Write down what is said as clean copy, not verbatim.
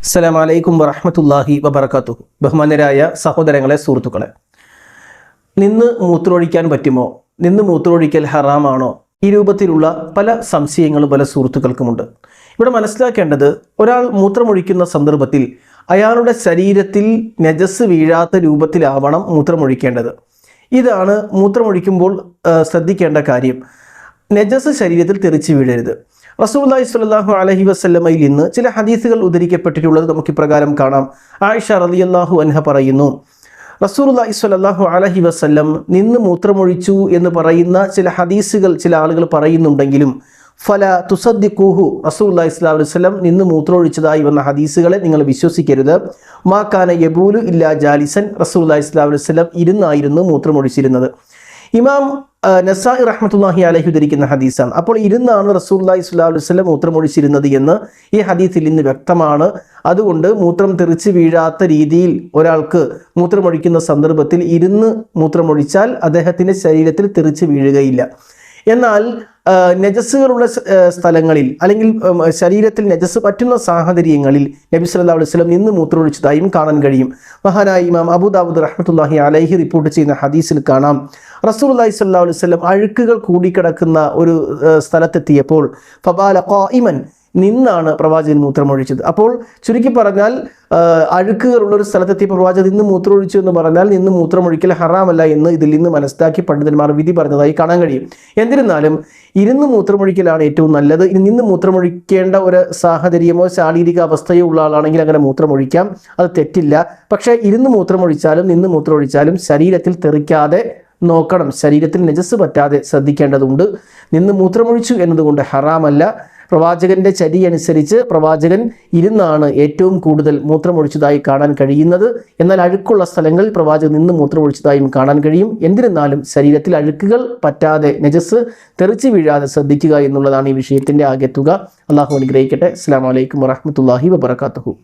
അസ്സലാമു അലൈക്കും വറഹ്മത്തുള്ളാഹി വബറകാതുഹു. ബഹുമാന്യരായ സഹോദരങ്ങളെ, സുഹൃത്തുക്കളെ, നിന്ന് മൂത്രമൊഴിക്കാൻ പറ്റുമോ, നിന്ന് മൂത്രമൊഴിക്കൽ ഹറാമാണോ, ഈ രൂപത്തിലുള്ള പല സംശയങ്ങളും പല സുഹൃത്തുക്കൾക്കുമുണ്ട്. ഇവിടെ മനസ്സിലാക്കേണ്ടത്, ഒരാൾ മൂത്രമൊഴിക്കുന്ന സന്ദർഭത്തിൽ അയാളുടെ ശരീരത്തിൽ നജസ് വീഴാത്ത രൂപത്തിലാവണം മൂത്രമൊഴിക്കേണ്ടത്. ഇതാണ് മൂത്രമൊഴിക്കുമ്പോൾ ശ്രദ്ധിക്കേണ്ട കാര്യം. നജസ് ശരീരത്തിൽ തെറിച്ച് വീഴരുത്. റസൂലുള്ളാഹി സ്വല്ലല്ലാഹു അലൈഹി വസല്ലമയിൽ നിന്ന് ചില ഹദീസുകൾ ഉദ്ധരിക്കപ്പെട്ടിട്ടുള്ളത് നമുക്ക് ഇപ്രകാരം കാണാം. ആയിഷ റളിയല്ലാഹു അൻഹ പറയുന്നു, റസൂലുള്ളാഹി സ്വല്ലല്ലാഹു അലൈഹി വസല്ലം നിന്ന് മൂത്രമൊഴിച്ചു എന്ന് പറയുന്ന ചില ഹദീസുകൾ ചില ആളുകൾ പറയുന്നുണ്ടെങ്കിലും ഫല തുസദ്ദിഖൂഹു, റസൂലുള്ളാഹി സ്വല്ലല്ലാഹു അലൈഹി വസല്ലം നിന്ന് മൂത്രമൊഴിച്ചതായി വന്ന ഹദീസുകളെ നിങ്ങൾ വിശ്വസിക്കരുത്. മാ കാന യബൂലു ഇല്ലാ ജാലിസൻ, റസൂലുള്ളാഹി സ്വല്ലല്ലാഹു അലൈഹി വസല്ലം ഇരുന്നായിരുന്നു മൂത്രമൊഴിച്ചിരുന്നത്. ഇമാം നസായി റഹ്മത്തുള്ളാഹി അലൈഹി ഉദ്ധരിക്കുന്ന ഹദീസാണ്. അപ്പോൾ ഇരുന്നാണ് റസൂലുള്ളാഹി സ്വല്ലല്ലാഹു അലൈഹി വസല്ലം മൂത്രമൊഴിച്ചിരുന്നത് എന്ന് ഈ ഹദീസിൽ നിന്ന് വ്യക്തമാണ്. അതുകൊണ്ട് മൂത്രം തെറിച്ച് വീഴാത്ത രീതിയിൽ ഒരാൾക്ക് മൂത്രമൊഴിക്കുന്ന സന്ദർഭത്തിൽ ഇരുന്ന് മൂത്രമൊഴിച്ചാൽ അദ്ദേഹത്തിൻ്റെ ശരീരത്തിൽ തെറിച്ച് വീഴുകയില്ല. എന്നാൽ നജസ്സുകളുള്ള സ്ഥലങ്ങളിൽ അല്ലെങ്കിൽ ശരീരത്തിൽ നജസ് പറ്റുന്ന സാഹചര്യങ്ങളിൽ നബി സല്ലല്ലാഹു അലൈഹി വസല്ലം നിന്ന് മൂത്രമൊഴിച്ചതായും കാണാൻ കഴിയും. മഹാനായ ഇമാം അബൂ ദാവൂദ് റഹ്മത്തുള്ളാഹി അലൈഹി റിപ്പോർട്ട് ചെയ്യുന്ന ഹദീസിൽ കാണാം, റസൂലുള്ളാഹി സ്വല്ലല്ലാഹു അലൈഹി വസല്ലം അഴുക്കുകൾ കൂടിക്കിടക്കുന്ന ഒരു സ്ഥലത്തെത്തിയപ്പോൾ ഫബാല ഖായിമൻ, നിന്നാണ് പ്രവാചകൻ മൂത്രമൊഴിച്ചത്. അപ്പോൾ ചുരുക്കി പറഞ്ഞാൽ, അഴുക്കുകളുള്ളൊരു സ്ഥലത്തെത്തിയ പ്രവാചകൻ നിന്ന് മൂത്രമൊഴിച്ചു എന്ന് പറഞ്ഞാൽ നിന്ന് മൂത്രമൊഴിക്കൽ ഹറാമല്ല എന്ന് ഇതിൽ നിന്ന് മനസ്സിലാക്കി പണ്ഡിതന്മാർ വിധി പറഞ്ഞതായി കാണാൻ കഴിയും. എന്നിരുന്നാലും ഇരുന്ന് മൂത്രമൊഴിക്കലാണ് ഏറ്റവും നല്ലത്. ഇനി നിന്ന് മൂത്രമൊഴിക്കേണ്ട ഒരു സാഹചര്യമോ ശാരീരിക അവസ്ഥയോ ഉള്ള ആളാണെങ്കിൽ അങ്ങനെ മൂത്രമൊഴിക്കാം, അത് തെറ്റില്ല. പക്ഷേ ഇരുന്ന് മൂത്രമൊഴിച്ചാലും നിന്ന് മൂത്രമൊഴിച്ചാലും ശരീരത്തിൽ തെറിക്കാതെ നോക്കണം, ശരീരത്തിൽ നജസ് പറ്റാതെ ശ്രദ്ധിക്കേണ്ടതുണ്ട്. നിന്ന് മൂത്രമൊഴിച്ചു എന്നതുകൊണ്ട് ഹറാമല്ല. പ്രവാചകന്റെ ചര്യ അനുസരിച്ച് പ്രവാചകൻ ഇരുന്നാണ് ഏറ്റവും കൂടുതൽ മൂത്രമൊഴിച്ചതായി കാണാൻ കഴിയുന്നത്. എന്നാൽ അഴുക്കുള്ള സ്ഥലങ്ങളിൽ പ്രവാചകൻ നിന്ന് മൂത്രമൊഴിച്ചതായും കാണാൻ കഴിയും. എന്നിരുന്നാലും ശരീരത്തിൽ അഴുക്കുകൾ പറ്റാതെ നജസ് തെറിച്ച് വീഴാതെ ശ്രദ്ധിക്കുക എന്നുള്ളതാണ് ഈ വിഷയത്തിന്റെ ആകെത്തുക. അള്ളാഹു അനുഗ്രഹിക്കട്ടെ. അസ്സലാമു അലൈക്കും വറഹ്മത്തുള്ളാഹി വബറകാതുഹു.